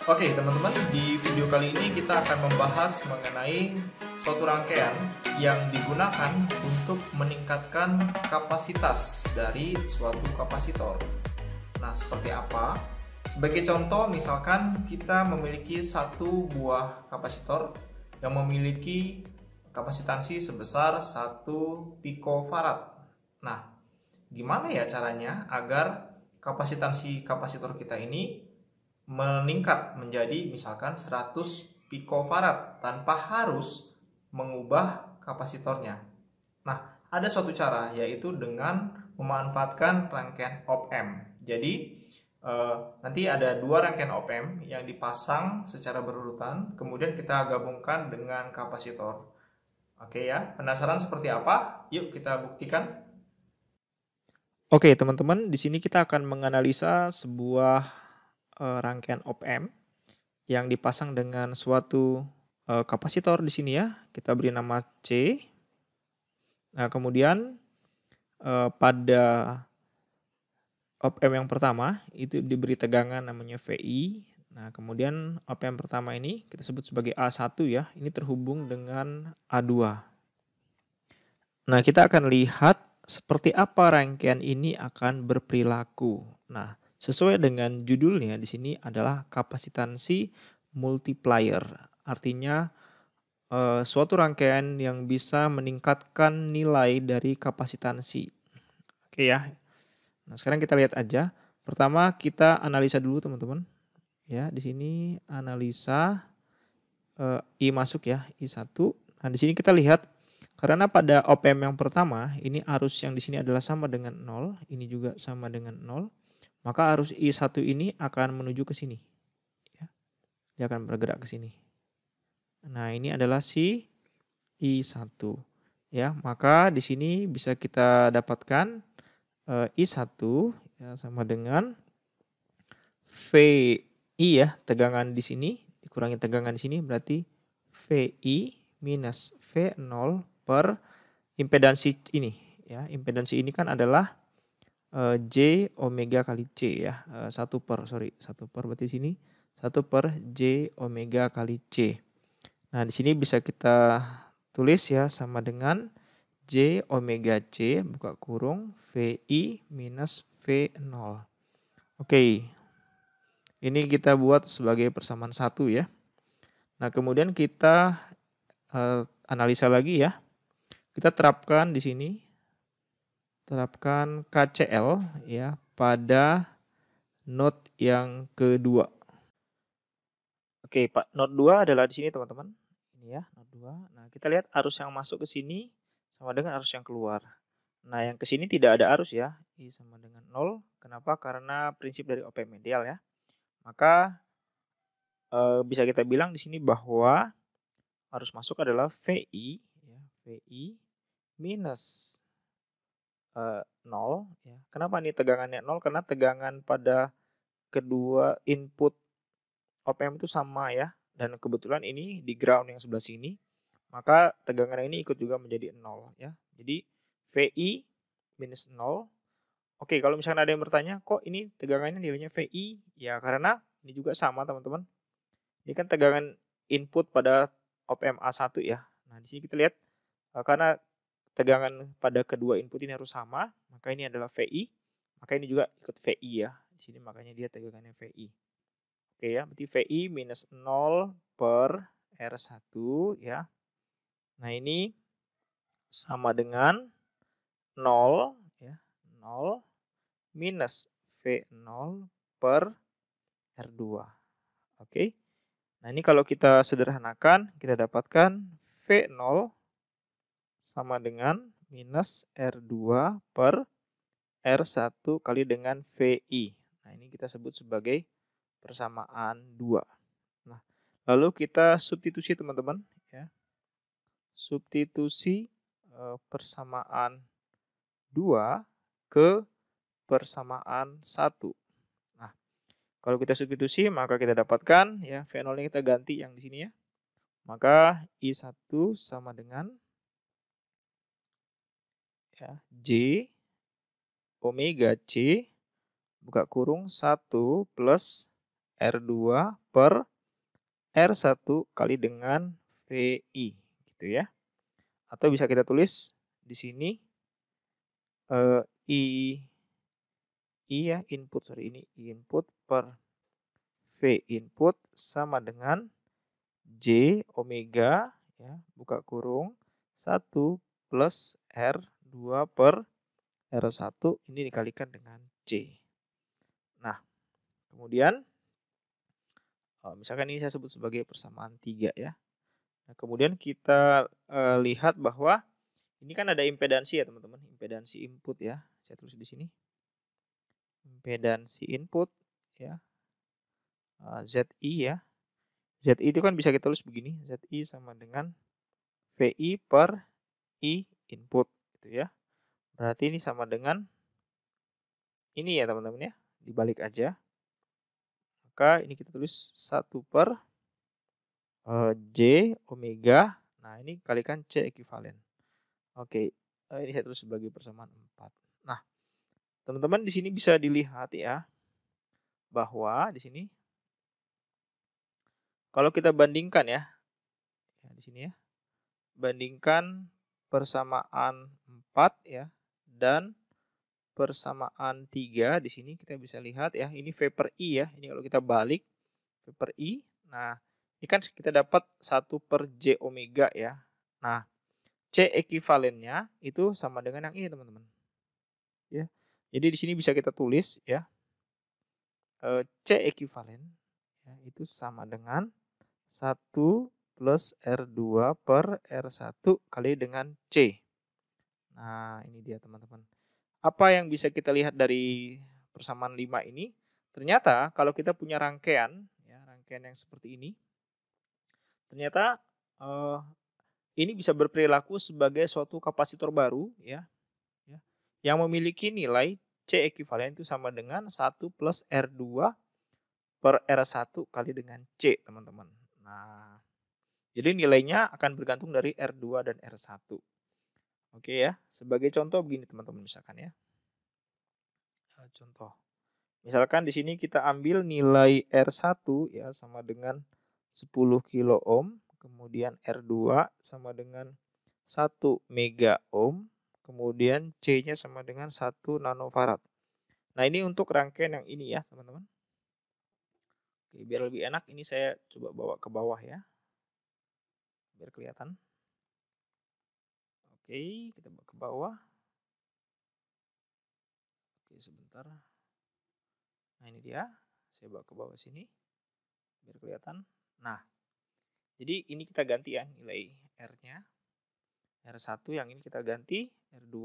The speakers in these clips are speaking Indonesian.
Oke, teman-teman, di video kali ini kita akan membahas mengenai suatu rangkaian yang digunakan untuk meningkatkan kapasitas dari suatu kapasitor. Nah, seperti apa? Sebagai contoh, misalkan kita memiliki satu buah kapasitor yang memiliki kapasitansi sebesar 1 picofarad. Nah, gimana ya caranya agar kapasitansi kapasitor kita ini meningkat menjadi misalkan 100 picofarad tanpa harus mengubah kapasitornya. Nah, ada suatu cara yaitu dengan memanfaatkan rangkaian op-amp. Jadi nanti ada dua rangkaian op-amp yang dipasang secara berurutan, kemudian kita gabungkan dengan kapasitor. Oke ya, penasaran seperti apa? Yuk kita buktikan. Oke, teman-teman, di sini kita akan menganalisa sebuah rangkaian op-amp yang dipasang dengan suatu kapasitor di sini ya. Kita beri nama C. Nah, kemudian pada op-amp yang pertama itu diberi tegangan namanya VI. Nah, kemudian op-amp pertama ini kita sebut sebagai A1 ya. Ini terhubung dengan A2. Nah, kita akan lihat seperti apa rangkaian ini akan berperilaku. Nah, sesuai dengan judulnya di sini adalah kapasitansi multiplier. Artinya suatu rangkaian yang bisa meningkatkan nilai dari kapasitansi. Oke ya. Nah, sekarang kita lihat aja. Pertama kita analisa dulu teman-teman. Ya, di sini analisa I masuk ya, I1. Nah, di sini kita lihat karena pada op-amp yang pertama ini arus yang di sini adalah sama dengan 0, ini juga sama dengan 0, maka arus I1 ini akan menuju ke sini. Ya. Dia akan bergerak ke sini. Nah, ini adalah si I1. Ya, maka di sini bisa kita dapatkan I1 ya, sama dengan VI ya, tegangan di sini dikurangi tegangan di sini berarti VI minus V0 per impedansi ini ya. Impedansi ini kan adalah J omega kali C ya. 1 per berarti sini 1 per J omega kali C. Nah, di sini bisa kita tulis ya sama dengan J omega C buka kurung VI minus V0. Oke. Ini kita buat sebagai persamaan 1 ya. Nah, kemudian kita analisa lagi ya. Kita terapkan di sini, terapkan KCL ya pada node yang kedua. Oke, Pak, node 2 adalah di sini teman-teman. Ini ya, node 2. Nah, kita lihat arus yang masuk ke sini sama dengan arus yang keluar. Nah, yang ke sini tidak ada arus ya. I sama dengan 0. Kenapa? Karena prinsip dari op-amp ideal ya. Maka bisa kita bilang di sini bahwa arus masuk adalah VI ya, VI minus 0 ya. Kenapa nih tegangannya 0? Karena tegangan pada kedua input op-amp itu sama ya. Dan kebetulan ini di ground yang sebelah sini, maka tegangan ini ikut juga menjadi 0 ya. Jadi VI minus 0. Oke, kalau misalkan ada yang bertanya, kok ini tegangannya nilainya VI? Ya karena ini juga sama teman-teman. Ini kan tegangan input pada op-amp A1 ya. Nah, di sini kita lihat karena tegangan pada kedua input ini harus sama, maka ini adalah VI, maka ini juga ikut VI ya. Di sini makanya dia tegangannya VI. Oke ya, berarti VI minus 0 per R1 ya. Nah, ini sama dengan 0 ya, 0 minus V0 per R2. Oke. Nah, ini kalau kita sederhanakan, kita dapatkan V0 sama dengan minus R2 per R1 kali dengan VI. Nah, ini kita sebut sebagai persamaan 2. Nah, lalu kita substitusi teman-teman ya. Substitusi persamaan 2 ke persamaan 1. Nah, kalau kita substitusi maka kita dapatkan ya V0-nya kita ganti yang di sini ya. Maka I1 sama dengan ya, J omega C buka kurung 1 plus R2 per R1 kali dengan VI gitu ya. Atau bisa kita tulis di sini I ya, ini input per V input sama dengan J omega ya, buka kurung 1 plus R2 per R1 ini dikalikan dengan C. Nah, kemudian misalkan ini saya sebut sebagai persamaan 3 ya. Nah, kemudian kita lihat bahwa ini kan ada impedansi ya teman-teman, impedansi input ya. Saya tulis di sini. Impedansi input ya. ZI ya. ZI itu kan bisa kita tulis begini, ZI sama dengan VI per I input gitu ya. Berarti ini sama dengan ini ya teman-teman ya, dibalik aja. Maka ini kita tulis 1 per J omega. Nah, ini kalikan C ekuivalen. Oke, ini saya tulis sebagai persamaan 4. Nah, teman-teman di sini bisa dilihat ya bahwa di sini kalau kita bandingkan ya di sini ya, bandingkan persamaan 4 ya dan persamaan 3 di sini kita bisa lihat ya, ini V per I ya. Ini kalau kita balik V per I. Nah, ini kan kita dapat 1 per J omega ya. Nah, C ekuivalennya itu sama dengan yang ini teman-teman. Ya. Jadi di sini bisa kita tulis ya. C ekuivalen ya, itu sama dengan 1 plus R2 per R1 kali dengan C. Nah, ini dia teman-teman. Apa yang bisa kita lihat dari persamaan 5 ini? Ternyata kalau kita punya rangkaian, ya, rangkaian yang seperti ini, ternyata ini bisa berperilaku sebagai suatu kapasitor baru, ya, yang memiliki nilai C ekuivalen itu sama dengan 1 plus R2 per R1 kali dengan C, teman-teman. Nah, jadi nilainya akan bergantung dari R2 dan R1. Oke ya, sebagai contoh begini teman-teman misalkan ya. Contoh. Misalkan di sini kita ambil nilai R1 ya sama dengan 10 kilo ohm, kemudian R2 sama dengan 1 mega ohm, kemudian C-nya sama dengan 1 nanofarad. Nah, ini untuk rangkaian yang ini ya, teman-teman. Oke, biar lebih enak ini saya coba bawa ke bawah ya. Biar kelihatan. Oke, kita bawa ke bawah. Oke, sebentar. Nah, ini dia. Saya bawa ke bawah sini. Biar kelihatan. Nah, jadi ini kita ganti ya nilai R-nya. R1 yang ini kita ganti, R2,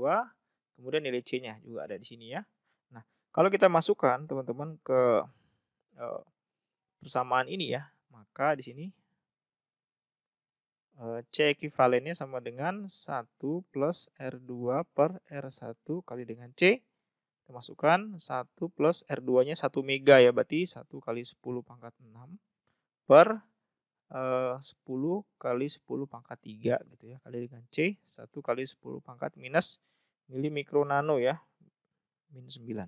kemudian nilai C-nya juga ada di sini ya. Nah, kalau kita masukkan teman-teman ke persamaan ini ya, maka di sini C ekuivalennya sama dengan 1 plus R2 per R1 kali dengan C. Kita masukkan 1 plus R2-nya 1 mega ya, berarti 1 kali 10 pangkat 6 per 10 kali 10 pangkat 3 gitu ya, kali dengan C, 1 kali 10 pangkat minus milimikronano ya, min 9.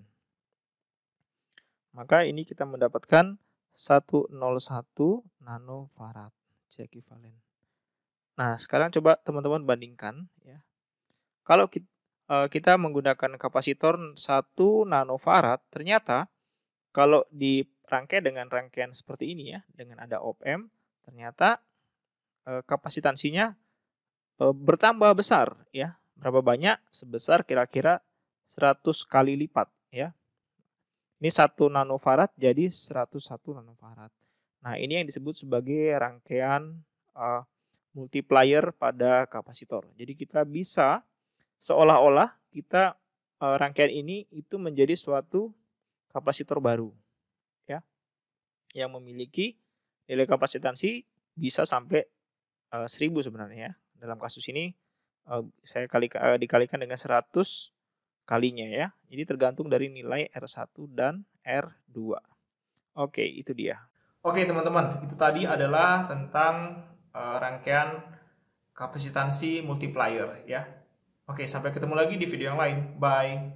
Maka ini kita mendapatkan 101 nanofarad C ekuivalen. Nah, sekarang coba teman-teman bandingkan ya. Kalau kita menggunakan kapasitor 1 nanofarad, ternyata kalau dirangkai dengan rangkaian seperti ini ya, dengan ada op-amp, ternyata kapasitansinya bertambah besar ya. Berapa banyak? Sebesar kira-kira 100 kali lipat ya. Ini 1 nanofarad jadi 101 nanofarad. Nah, ini yang disebut sebagai rangkaian multiplier pada kapasitor. Jadi kita bisa seolah-olah kita rangkaian ini itu menjadi suatu kapasitor baru ya, yang memiliki nilai kapasitansi bisa sampai 1000 sebenarnya ya. Dalam kasus ini saya dikalikan dengan 100 kalinya ya. Jadi tergantung dari nilai R1 dan R2. Oke, itu dia. Oke teman-teman, itu tadi adalah tentang rangkaian kapasitansi multiplier ya. Oke, sampai ketemu lagi di video yang lain. Bye.